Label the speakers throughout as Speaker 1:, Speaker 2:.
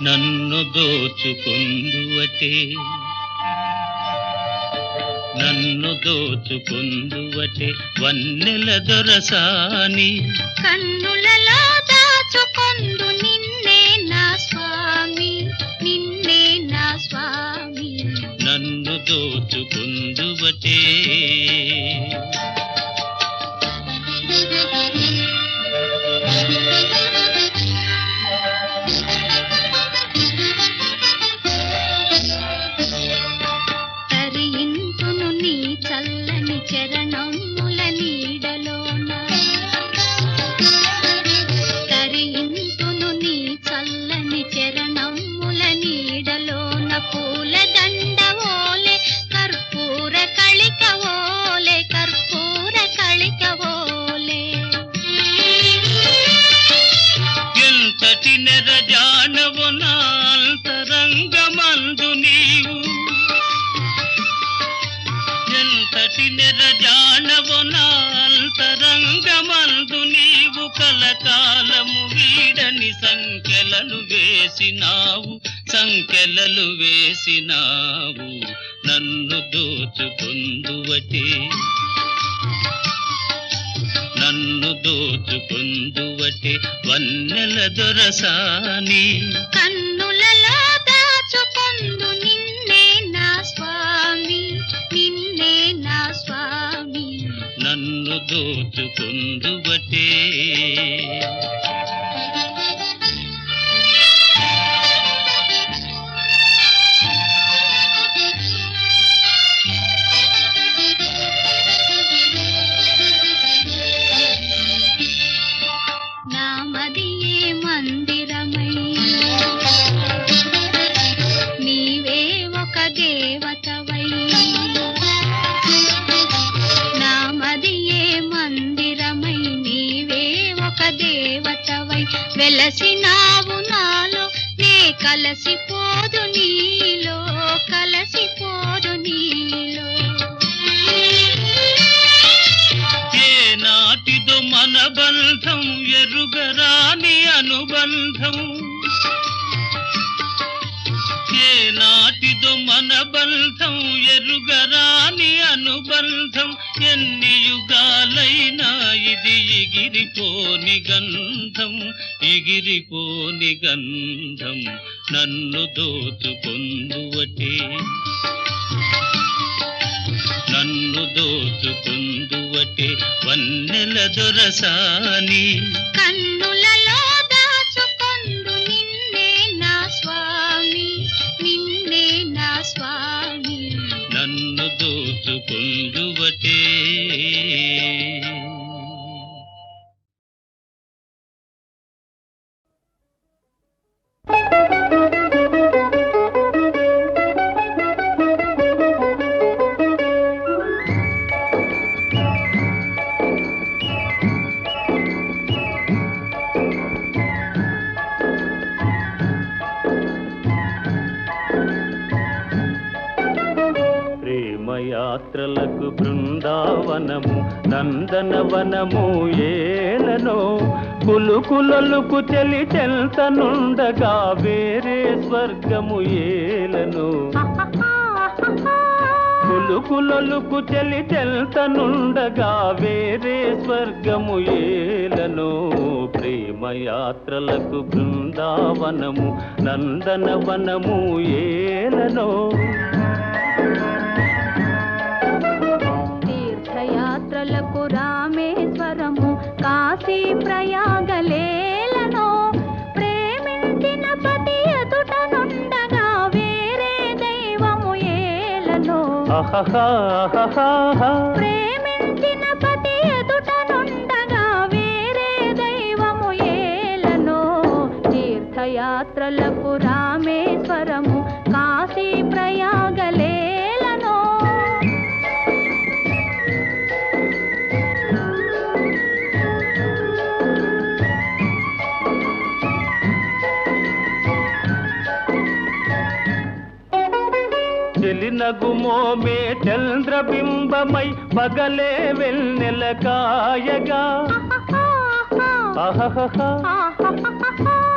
Speaker 1: నన్ను దోచుకొందువటే నన్ను దోచుకొందువటే వన్నెల దొరసాని
Speaker 2: కన్నులలో దాచుకొందు నిన్నే నా స్వామి నిన్నే నా స్వామి
Speaker 1: నన్ను దోచుకొందువటే
Speaker 2: చల్లని చరణముల నీడలోన తరింతును నీ చల్లని చరణముల నీడలోన పూల దండవోలే కర్పూర కళికవోలే కర్పూర కళికవోలే
Speaker 1: ఎంతటి నెరజానవు నా అంతరంగమందు నీవు ఎంతటి నెరజానవు నా అంతరంగమందు నీవు కలకాలము వీడని సంకెలలు వేసినావు నన్ను దోచుకొందువటే నన్ను దోచుకొందువటే వన్నెల దొరసాని
Speaker 2: కన్నులలో దాచుకొందు నిన్నే నా స్వామి నిన్నే నా స్వామి
Speaker 1: నన్ను దోచుకొందువటే
Speaker 2: నామదియే మందిరమై నీవే ఒక దేవతవై నామదియే మందిరమై నీవే ఒక దేవతవై వెలసినావు నాలో నే కలసిపోదు నీలో కలసిపోదు నీలో
Speaker 1: ఏనాటిదో మన బంధం ఎరుగరాని అనుబంధం ఏనాటిదో మన బంధం ఎరుగరాని అనుబంధం ఎన్ని యుగాలైనా ఇది ఎగిరిపోని గంధం నన్ను దోచుకొందువటే నన్ను దోచుకొందువటే వన్నెల దొరసాని
Speaker 2: కన్నులలో దాచుకొందు నిన్నే నా స్వామి నిన్నే నా స్వామి
Speaker 1: నన్ను దోచుకొందువటే యాత్రలకు బృందావనము నందనవనము ఏలనో కులుకులలుకు చెలి చెల్తనుండగా వేరే స్వర్గము ఏలనో కులుకులలుకు చెలి చెల్తనుండగా వేరే స్వర్గము ఏలనో ప్రేమయాత్రలకు బృందావనము నందనవనము ఏలనో
Speaker 2: తీర్థయాత్రలకు రామేశ్వరము కాశీ ప్రయాగలేలనో ప్రేమించిన పతి ఎదుట నుండగా వేరే దైవము ఏలనో ప్రేమించిన పతి ఎదుట నుండగా వేరే దైవము ఏలనో తీర్థయాత్రలకు రామేశ్వరము కాశీ ప్రయాగలేలనో
Speaker 1: చెలినగుమోమే చంద్రబింబమై పగలే వెన్నెల కాయగా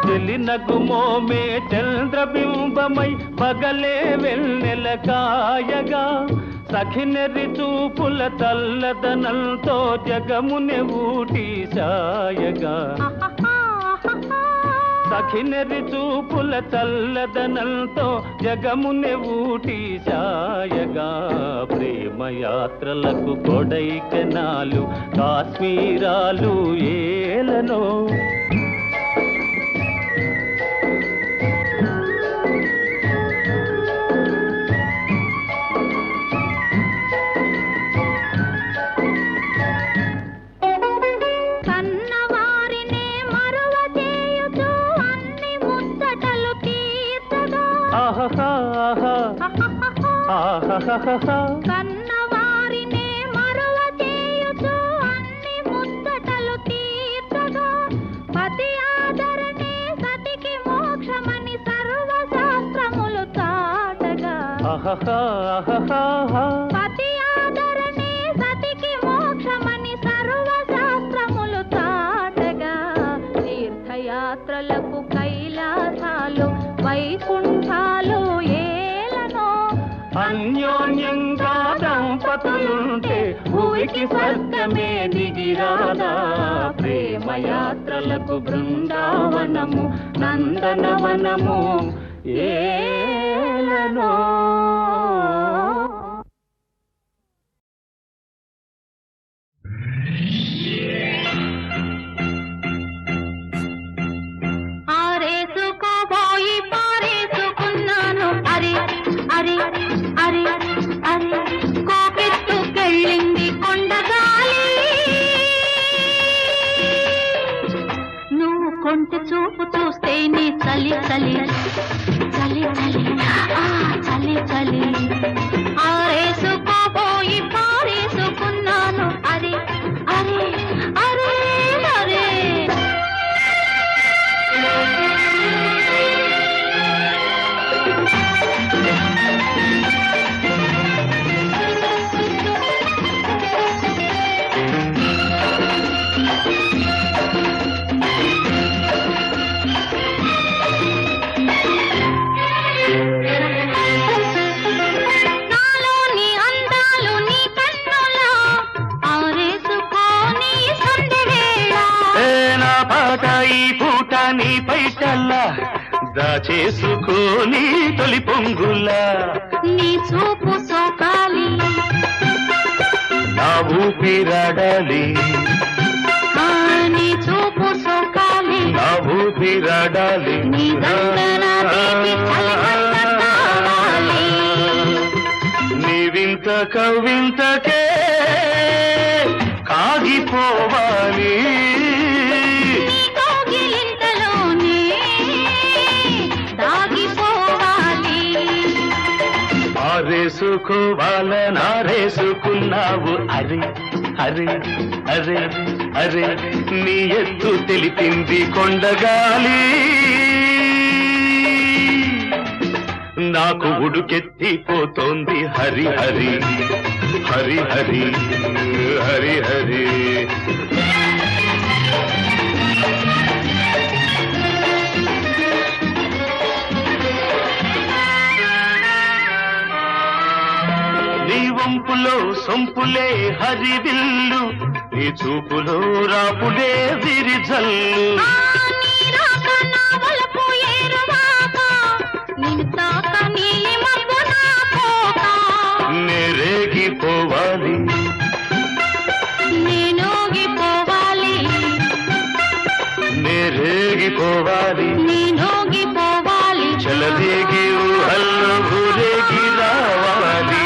Speaker 1: చెలినగుమోమే చంద్రబింబమై పగలే వెన్నెల కాయగా సఖినెర్రి చూపుల తల్లదనంతో జగమునె ఊటి సాయగా సఖినెర్రి చూపుల చల్లదనంతో జగమునె ఊటి సాయగా ప్రేమయాత్రలకు కొడైకెనాలు కాశ్మీరాలు ఏలనో
Speaker 2: కన్నవారినే మరువ చేయుచు అన్ని ముచ్చటలు తీర్చగా పతి ఆదరణే సతికి మోక్షమని సర్వశాస్త్రములు చాటగా పతి ఆదరణే సతికి మోక్షమని సర్వశాస్త్రములు చాటగా తీర్థయాత్రలకు కైలాసాలు వైకుంఠాలు
Speaker 1: అన్యోన్యంగా దంపతులుంటే భూమికి స్వర్గమే దిగిరాదా ప్రేమయాత్రలకు బృందావనము నందనవనము ఏలనో
Speaker 2: ఆరేసుకోబోయి పారేసుకున్నాను అరే అరే అరే అరే కోపెత్తుకెళ్ళింది కొండగాలి నువ్వు కొంటె చూపు చూస్తేనే చలి చలి చలి చలి చలి చలి ఆరేసుకోబోయి పారేసుకున్నాను అరే అరే అరే అరే
Speaker 1: నీ పైటల్లా దాచేసుకోని తొలి పొంగులా
Speaker 2: నీ చూపు సోకాలి
Speaker 1: నా ఊపిరాడాలి
Speaker 2: నీ చూపు సోకాలి
Speaker 1: నా ఊపిరాడాలి
Speaker 2: నీ దండన
Speaker 1: నీ వింత కవింతకే కాగిపోవాలి
Speaker 3: ఆరేసుకోవాలనారేసుకున్నావు అరే అరే అరే అరే నీ ఎత్తు తెలిపింది కొండగాలి నాకు ఉడుకెత్తిపోతోంది హరి హరి హరి హరి హరి హరి వంపులో సొంపులే హరివిల్లు నీ చూపులో రాపుడే విరిజల్లు నేరేగిపోవాలి నేరేగిపోవాలి చలదేగి ఊహల్లో ఊరేగి రావాలి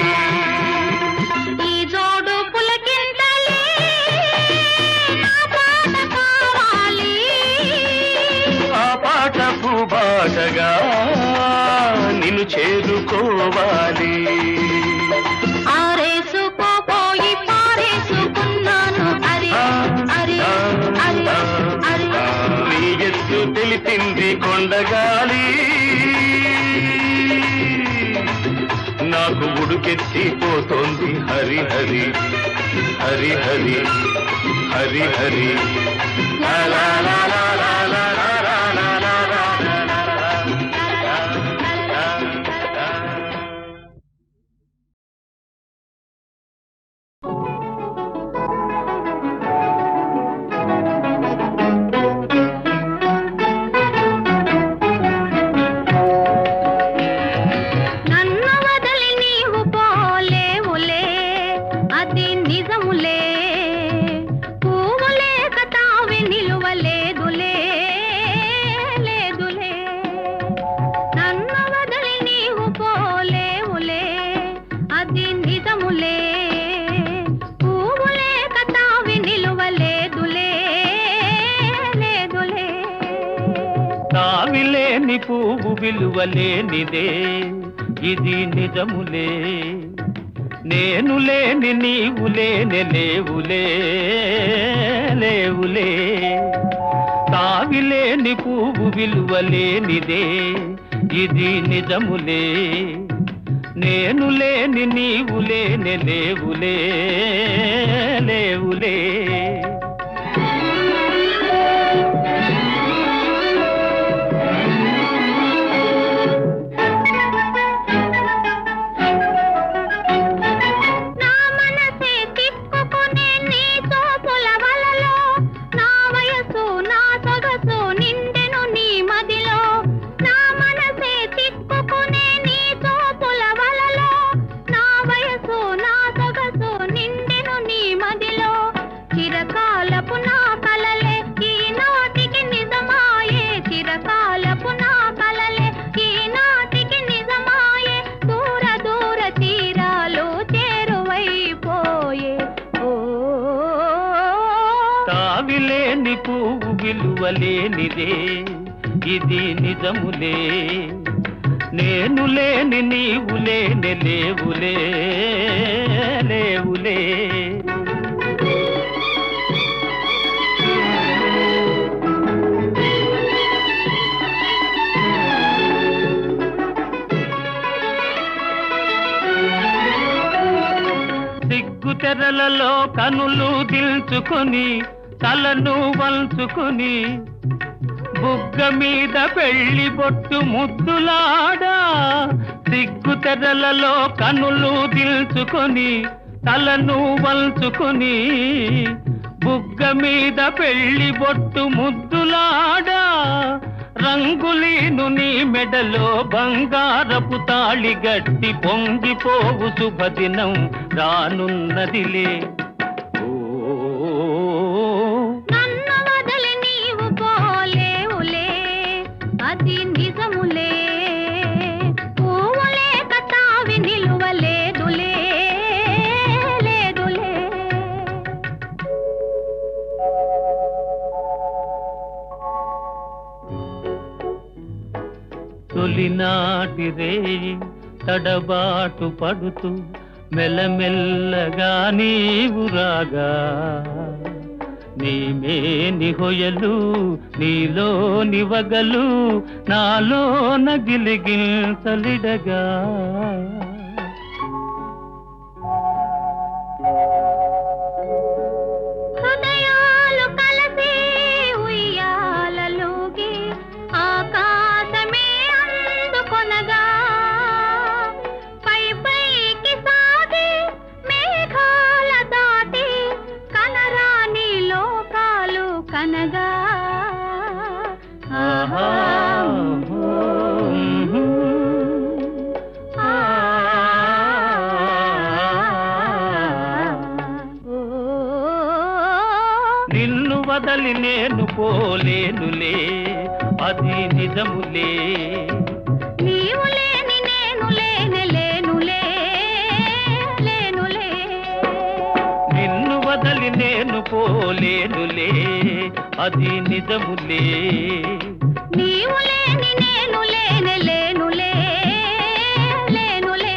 Speaker 3: బాటగా నిన్ను చేరుకోవాలి
Speaker 2: ఆరేసుకోపోయి పారేసుకున్నాను అరే అరే అరే అరే
Speaker 3: నీ ఎత్తు తెలిపింది కొండగాలి నాకు ఉడుకెత్తిపోతోంది హరి హరి హరి హరి హరి హరి లా లా లా లా లా లా లా లా లా
Speaker 2: నిజములే పువ్వులే కతావి నిలువలేదులే లేదులే
Speaker 3: తావిలేని పువ్వు విలువలేనిదే ఇది నిజములే నేను లేని నీవు లేని లేవులే లేవులే తావిలేని పువ్వు విలువలేనిదే ఇది నిజములే నేను లేని నీవు లేని లేవులే లేవులే
Speaker 2: చిరకాలపు నా కలలే ఈనాటికి నిజమాయే చిరకాలపు నా కలలే ఈనాటికి నిజమాయే దూర దూర తీరాలు చేరువైపోయే ఓ
Speaker 3: తావిలేని పువ్వు విలువలేనిదే ఇది నిజములే నేను లేని నీవు లేని లేవులే లేవులే తెరలలో కనులు దిల్చుకొని తలను వంచుకొని బుగ్గ మీద పెళ్లి బొట్టు ముద్దులాడా సిగ్గు తెరలలో కనులు దిల్చుకొని తలను వంచుకొని బుగ్గ మీద పెళ్లి బొట్టు ముద్దులాడా రంగులీను నీ మెడలో బంగారపు తాళి గట్టి పొంగిపోవు శుభదినం రానున్నదిలే
Speaker 2: నన్ను వదిలి నీవు పోలేవులే అది నిజములే పువ్వులే కతావి నిలువలేదులే లేదులే
Speaker 3: తొలినాటి రేయి తడబాటు పడుతూ మెల్లమెల్లగా నీవు రాగా నీమేని హొయలు నీలోని వగలు నాలో నగిలిగిల్చలిడగా
Speaker 2: హృదయాలు కలిసి ఉయ్యాలలోకి ఆకాశమే అందుకొనగా పై పైకి సాగి మేఘాల దాటి కనరాని లోకాలు కనగా
Speaker 3: ఆహా నిన్ను వదలి నేను పోలేనులే అది నిజములే
Speaker 2: నీవు లేని నేను లేని లేనులే లేనులే
Speaker 3: నిన్ను వదలి నేను పోలేనులే అది నిజములే
Speaker 2: నీవు లేని నేను లేని లేనులే లేనులే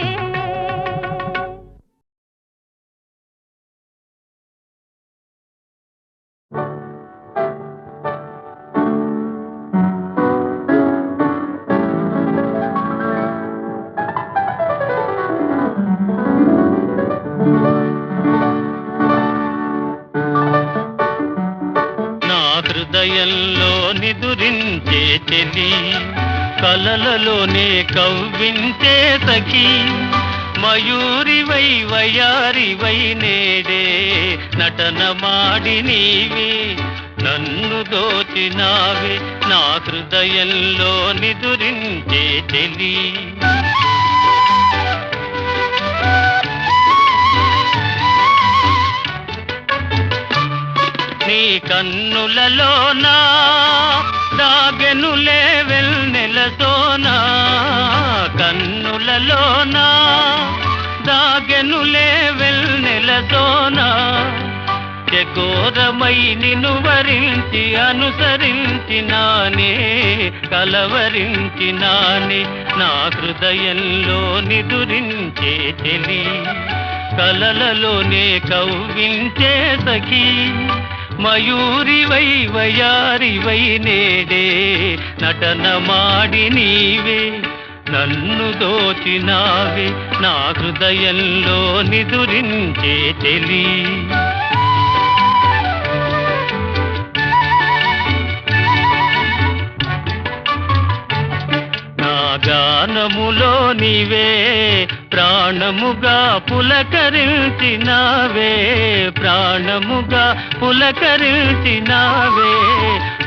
Speaker 3: నా హృదయంలో నిదురించే చెలి కలలలోనే కవ్వించే సఖి మయూరివై వయారివై నేడే నటన మాడి నీవే నన్ను దోచినావే నా హృదయంలో నిదురించే చెలి నీ కన్నులలోనా దాగెనులే వెన్నెలతోనా కన్నులలోనా దాగెనులే చకోరమై నిన్ను వరించి అనుసరించినానే కలవరించినానే నా హృదయంలో నిదురించే చెలి కలలలోనే కవ్వించే సఖీ మయూరివై వయారివై నేడే నటన మాడి నీవే నన్ను దోచినావే నా హృదయంలో నిదురించే చెలి నా గానములో నీవే ప్రాణముగా పులకరించినావే ప్రాణముగా పులకరించినావే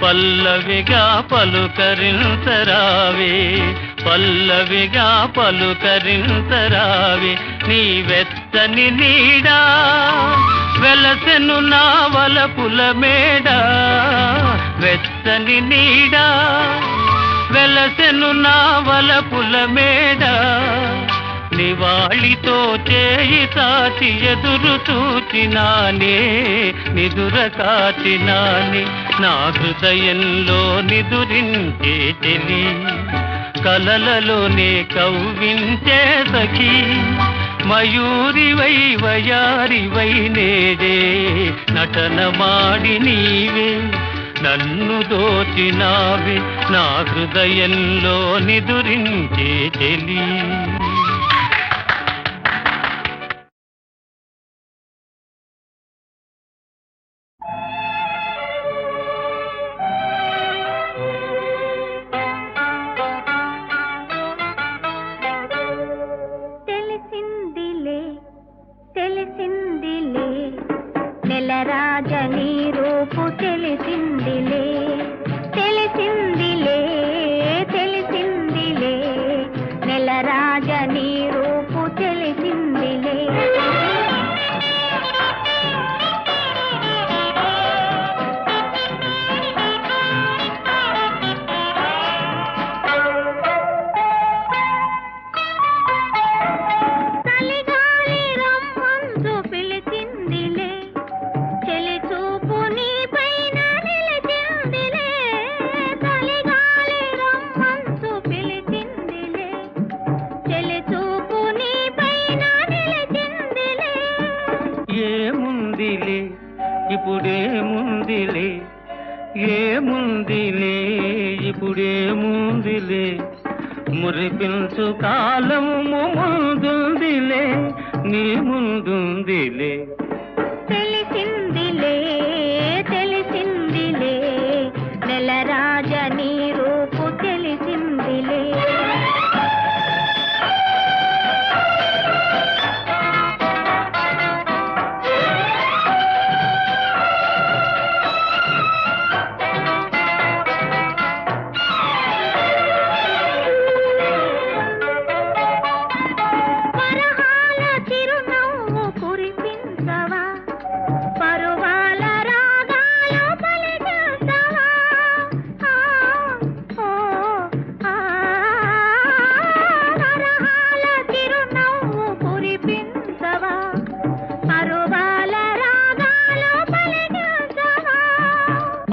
Speaker 3: పల్లవిగా పలుకరించరావే పల్లవిగా పలుకరించరావే నీ వెచ్చని నీడా వెలసెను నా వలపుల మేడ వెచ్చని నీడా వెలసెను నా వలపుల మేడ నివాళితో చేయి సాచి ఎదురు చూచినానే నిదుర కాచినానే నా హృదయంలో నిదురించే చెలి కలలలోనే కవ్వించే సఖీ మయూరివై వయారివై నేడే నటన మాడి నీవే నన్ను దోచినావే నా హృదయంలో నిదురించే చెలి
Speaker 2: తెలిసిందిలే నెలరాజని రూపు తెలిసిందిలే తెలిసిందిలే తెలిసిందిలే నెలరాజని రూపు తెలిసిందిలే
Speaker 3: ఇప్పుడేముందిలే ఏముందిలే ఇప్పుడేముందిలే మురిపించు కాలము ముందుందిలే నీ ముందుందిలే
Speaker 2: తెలిసిందిలే తెలిసిందిలే నెలరాజని రూపు తెలిసిందిలే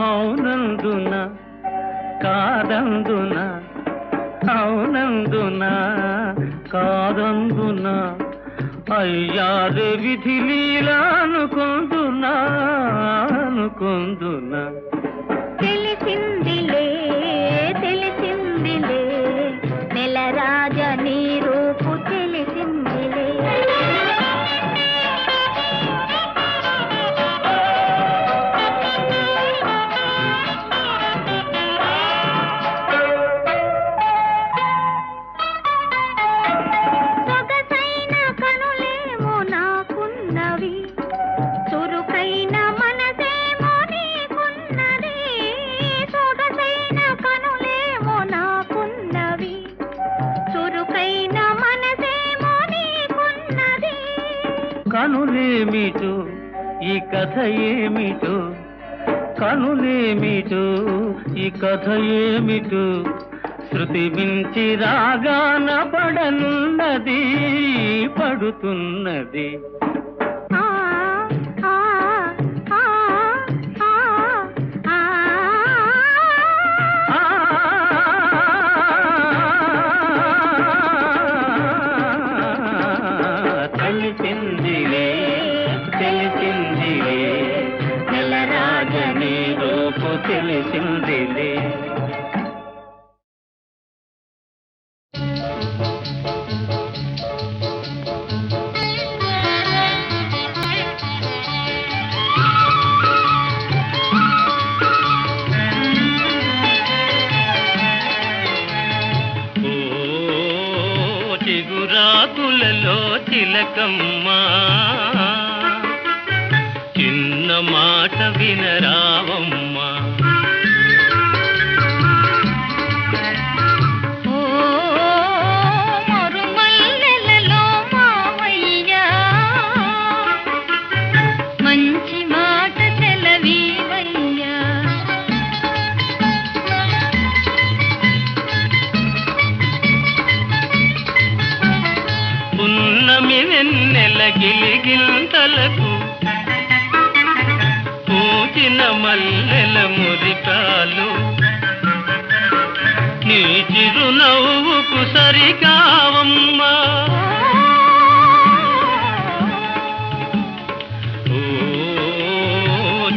Speaker 3: అవునందున కాదందున అవునందున కాదందున అయ్యారే విధి లీలా అనుకుందునా అనుకుందునా
Speaker 2: తెలిసిందిలే తెలిసిందిలే నెలరాజని రూపు తెలిసిందిలే
Speaker 3: కనులేమిటో ఈ కథ ఏమిటో కనులేమిటో ఈ కథ ఏమిటో శృతి మించి రాగాన పడనున్నది పడుతున్నది తెలిసిందిలే. చిగురాకులలో తిలకమ్మ చిన్న మాట వినరావమ్మ.
Speaker 2: మరుమల్లెలలో మావయ్య మంచి మాట సెలవీవయ్యా.
Speaker 3: పున్నమి వెన్నెల గిలిగింతలకు పూచిన మల్లెల మురికాలు నీ చిరునవ్వుకు సరికావమ్మా. ఓ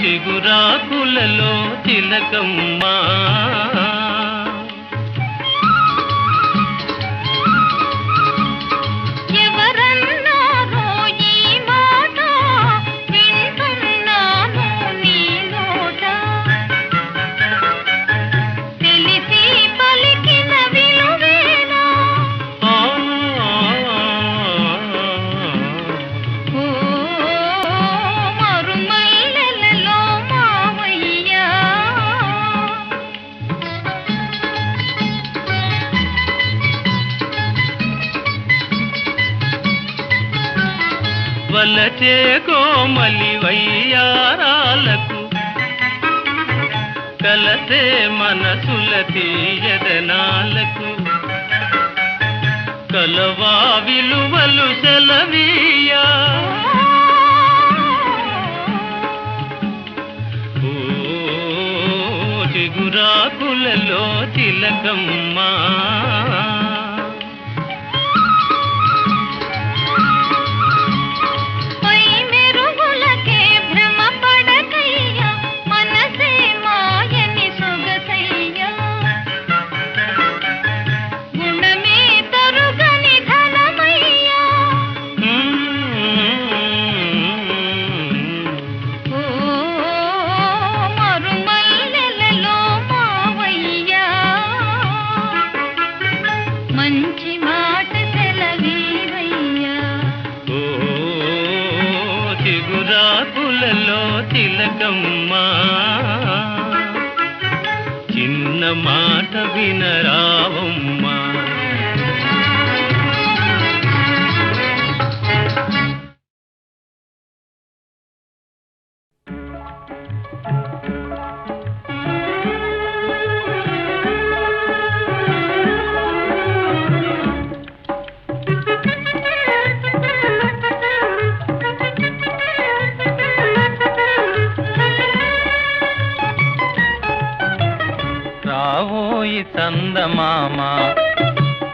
Speaker 3: చిగురాకులలో తిలకమ్మా.
Speaker 2: ఎవరన్నారో ఈ మాట వింటున్నాను నీ నోట. తెలిసి పలికిన విలువేనా ఓ మరుమల్లెలలో మావయ్యా.
Speaker 3: వలచే కోమలి వయ్యారాలకు కలసే మనసుల తీయదనాలకు కలవా విలువలు సెలవీయా. ఓ చిగురాకులలో తిలకమ్మా.
Speaker 2: పై మెరుగులకే భ్రమ పడకయ్యా మనసే మాయని సొగసయ్యా. గుణమే తరుగని ధనమయ్యా. ఓ మరుమల్లెలలో మావయ్యా మంచి మాట సెలవీవయ్యా.
Speaker 3: ఓ చిగురాకులలో తిలకమ్మా చిన్న మాట వినరావమ్మా. రావోయి చందమామ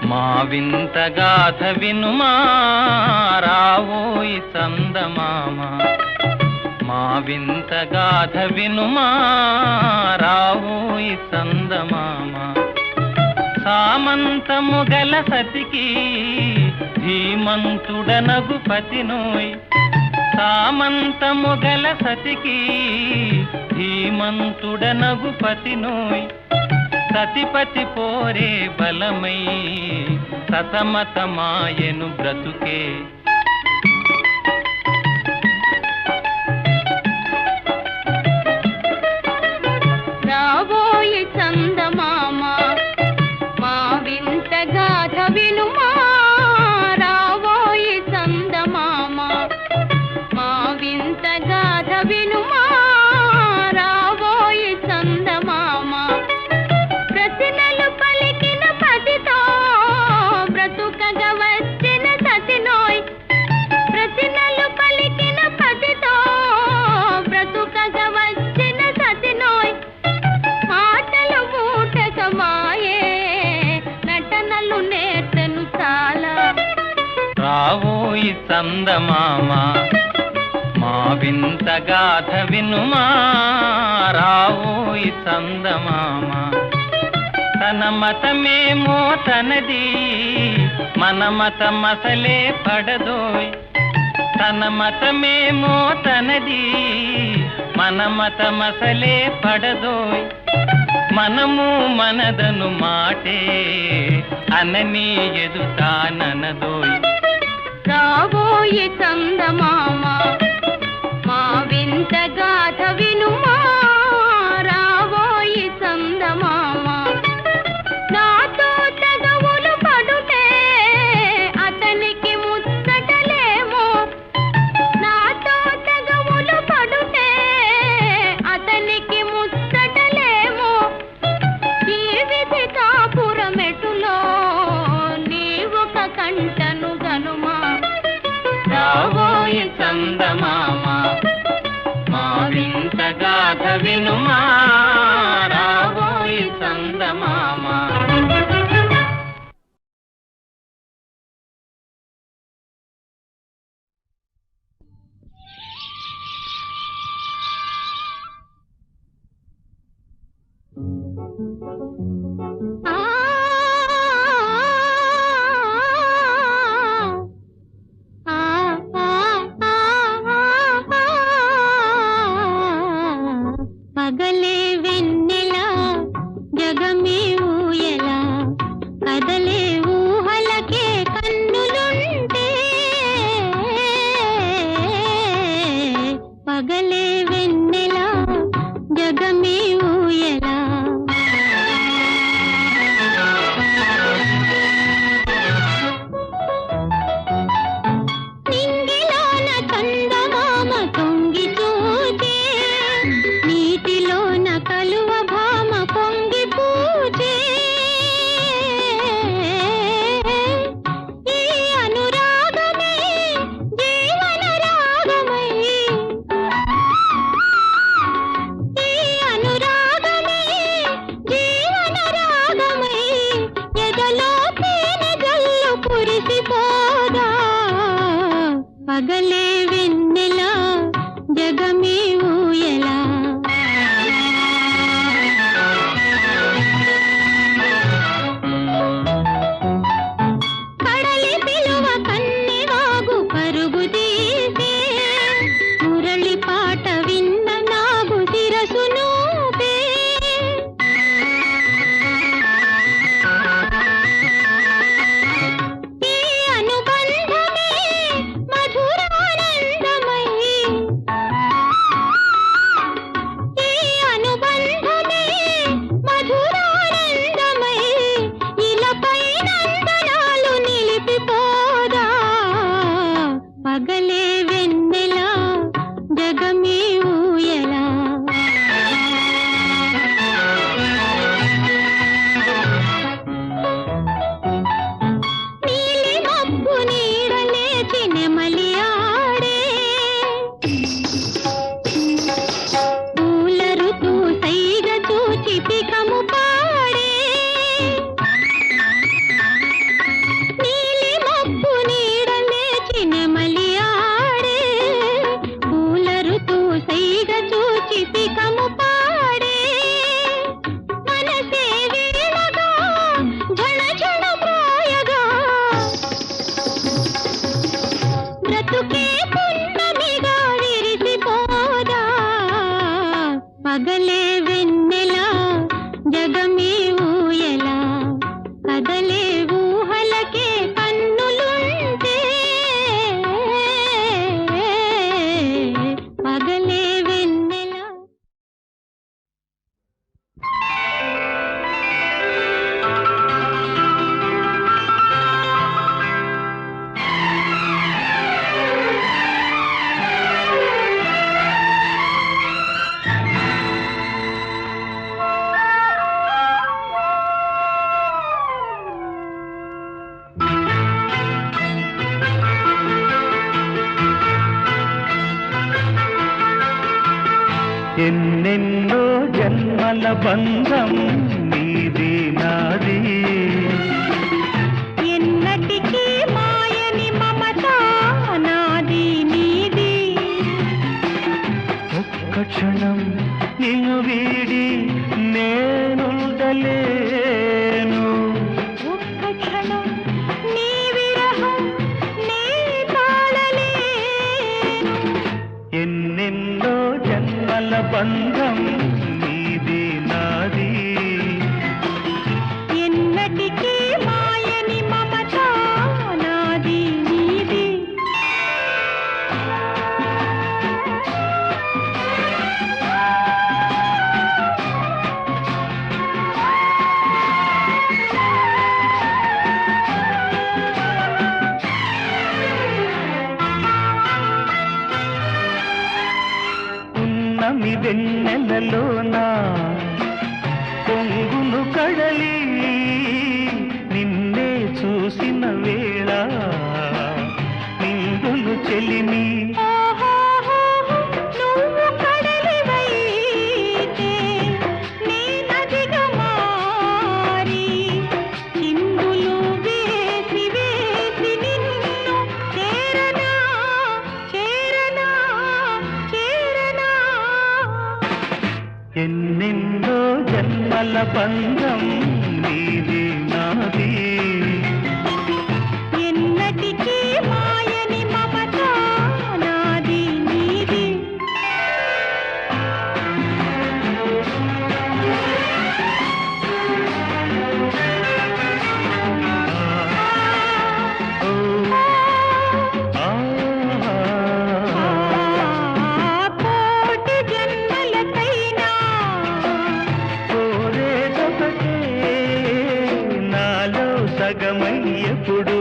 Speaker 3: మా వింత గాథ వినుమా. రావోయి చందమామ మా వింత గాథ వినుమా. రావోయి చందమామ సామంతము గల సతికి ధీమంతుడనగు పతినోయ్. సామంతము గల సతికి ధీమంతుడనగు పతినోయ్. సతిపతి పోరే బలమై సతమతమాయను బ్రతుకే.
Speaker 2: రావోయి చందమామ మా వింత గాథ వినుమా. రావోయి చందమామ మా వింత గాథ వినుమా. రావోయి చందమామ ప్రతినలు పలికిన పతితో బ్రతుకగా వచ్చిన సతినోయ్. ప్రతినలు పలికిన పతితో బ్రతుకగా వచ్చిన సతినోయ్. మాటలు మూటకమాయే నటనలు నేర్తను చాలా.
Speaker 3: రావోయి చందమామ మా వింతగాథ వినుమా రావోయి చందమామ. తన మతమేమో తనది, మన మతమసలే పడదోయ్. తన మతమేమో తనది, మన మతమసలే పడదోయ్. మనము మనదను మాటే అనని ఎదుతాననదోయ్.
Speaker 2: రాబోయి చందమామ మా వింత గాథ వినుమా, రాబోయి చందమామ. నాతో తగవులు పడుతే అతనికి ముచ్చటలేమో, నాతో తగవులు పడుతే అతనికి ముచ్చటలేమో. ఈ విధి కాపురమెటులో నీవొక కంటను గనుమా.
Speaker 3: రావోయి చందమామ మా వింత గాథ వినుమా, రావోయి చందమామ.
Speaker 2: ఆ పగలే వెన్నెల జగమే ఊయల, కదలే ఊహలకే కన్నులుంటే. పగలే వెన్నెల జగమే ఊయల. నింగిలోన చందమామ తొంగి చూచే, నీటిలోన కలువ భామ పొంగి పూచే. ఈ అనురాగమే జీవన రాగమై, ఈ అనురాగమే జీవన రాగమై. ఎదలో తేనె జల్లు కురిసిపోదా. పగలే వెన్నెల జగమే ఊయల. కడలి పిలువ కన్నెవాగు పరుగు తీసే, మురళి పాట విన్న నాగు శిరసు నూపే. ఈ అనుబంధమే మధురానందమై, ఈ అనుబంధమే మధురానందమై. ఇలపై నందనాలు నిలిపిపోదా. పగలే వెన్నెల జగమే ఊయల. నీలి మబ్బు నీడలేచి నెమలి ఆడే, పూల ఋతు సైగ చూచి పికము పాడే. నీలి మబ్బు నీడలేచి నెమలి ఆడే, పూల ఋతు సైగ చూచి పికము పాడే. మనసే వీణగా ఝణ ఝణ మ్రోయగా, బ్రతుకే పున్నమిగా విరిసిపోదా. పగలే వెన్నెల జగమే ఊయల, కదలే ఊహలకే కన్నులుంటే. పగలే వెన్నెల.
Speaker 1: ఎన్నెన్నో జన్మల బంధం నీది నాది.
Speaker 2: ఎన్నటికీ మాయని మమత నాది నీది.
Speaker 1: క్షణం నిన్ను వీడి నేనుండలేను.
Speaker 2: ఒక్క క్షణం నీ విరహం నే తాళలేను.
Speaker 1: ఎన్నెన్నో జన్మల బంధం నీది నాది,
Speaker 2: ఎన్నటికీ మాయని మమత నాది నీది.
Speaker 1: ఉన్నమి వెన్నెలలోన పొంగును కడలి నిన్నే చూసిన వేళ నిండును చెలిమి.
Speaker 2: నువ్వు కడలివైతే నే నదిగా మారి చిందులు వేసి వేసి నిన్ను చేరనా చేరనా చేరనా.
Speaker 1: ఎన్నెన్నో జన్మల బంధం నీది నాది,
Speaker 2: ఎన్నటికీ మాయని మమత నాది నీది.
Speaker 1: ఆ,
Speaker 2: కోటి జన్మలకైనా
Speaker 1: కోరేదొకటే నాలో సగమై ఎప్పుడు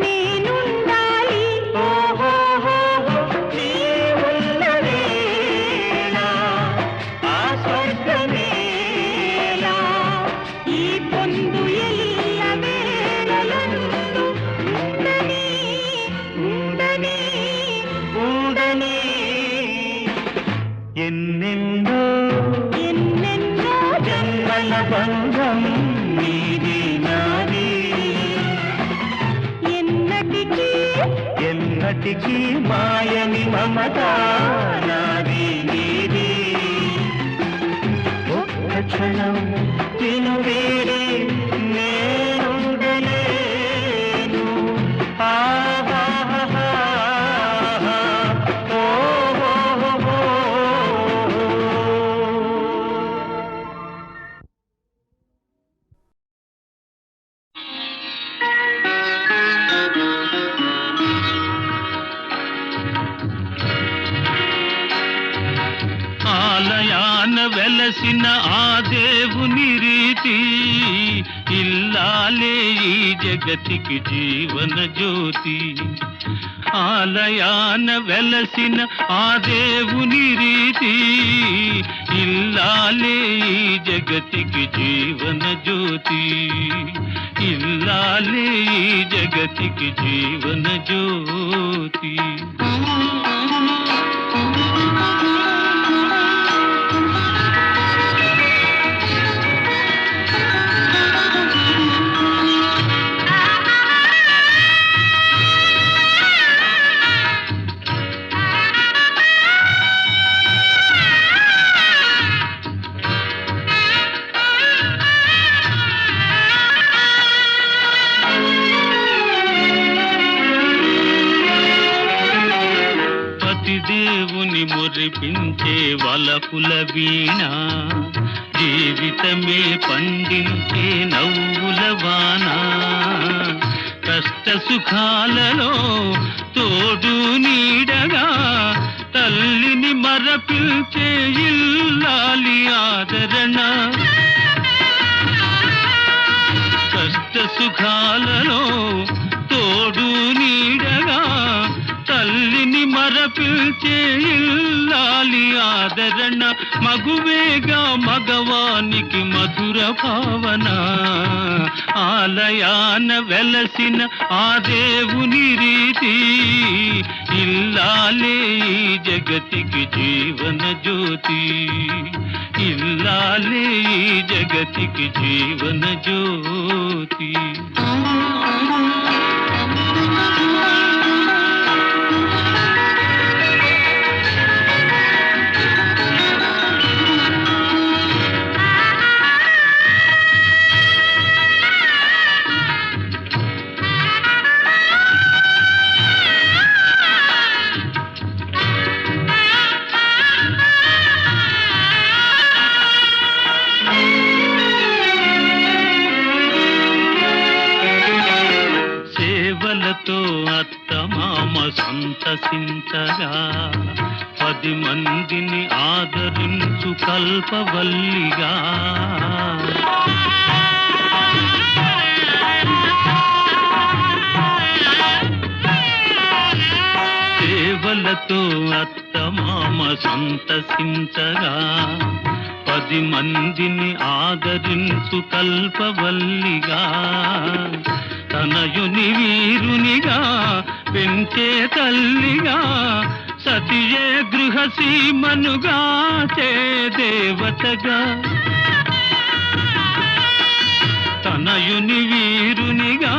Speaker 2: నేనుండాలి.
Speaker 1: నీ ఉన్న వేళ ఆ స్వర్గమేలా.
Speaker 2: ఈ పొందు ఎల్ల వేళలందు ఉండని ఉండని
Speaker 1: ఉండని. ఎన్నెన్నో
Speaker 2: ఎన్నెన్నో
Speaker 1: జన్మల బంధం నీది నాది,
Speaker 2: ఎన్నటికీ
Speaker 1: ఎన్నటికీ మాయని మమత నాది నీది. ఒక్క క్షణం నిన్ను వీడి నేనుండలేను. ఆహాహాహా, ఓహోహోహో.
Speaker 3: ఆలయాన వెలసిన ఆ దేవుని రీతి ఇల్లాలే ఈ జగతికి జీవన జ్యోతి. ఆలయాన వెలసిన ఆ దేవుని రీతి ఇల్లాలే ఈ జగతికి జీవన జ్యోతి. ఇల్లాలే ఈ జగతికి జీవన జ్యోతి. దేవుని మురిపించే వలపుల వీణ, జీవితమే పండించే నవ్వుల వాన. కష్ట సుఖాలలో తోడు నీడగా తల్లిని మరపిల్చే ఇల్లాలి ఆదరణ. కష్ట సుఖాలలో తోడు నీడగా తల్లిని మరపిల్చే ఇల్లాలి ఆదరణ. మగువేగా మగవానికి మధుర భావన. ఆలయాన వెలసిన ఆ దేవుని రీతి ఇల్లాలే ఈ జగతికి జీవన జ్యోతి. ఇల్లాలే ఈ జగతికి జీవన జ్యోతి. సంతసించగా 10 మందిని ఆదరించు కల్పవల్లిగా సేవలతో అత్తమామ సంతసించగా 10 మందిని ఆదరించు కల్పవల్లిగా తనయుని వీరునిగా పెంచే తల్లిగా సతియే గృహసీమనుగా చే దేవతగా తనయుని వీరునిగా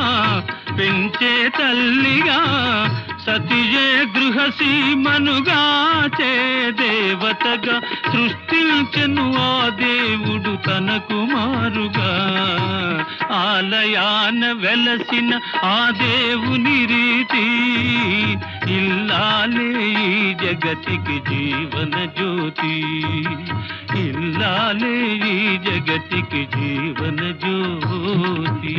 Speaker 3: పెంచే తల్లిగా సతియే గృహసీమనుగా చే దేవతగా సృష్టించెను ఆ దేవుడు తన కుమారుగా ఆలయాన వెలసిన ఆ దేవుని రీతి ఇల్లాలే ఈ జగతికి జీవన జ్యోతి ఇల్లాలే ఈ జగతికి జీవన జ్యోతి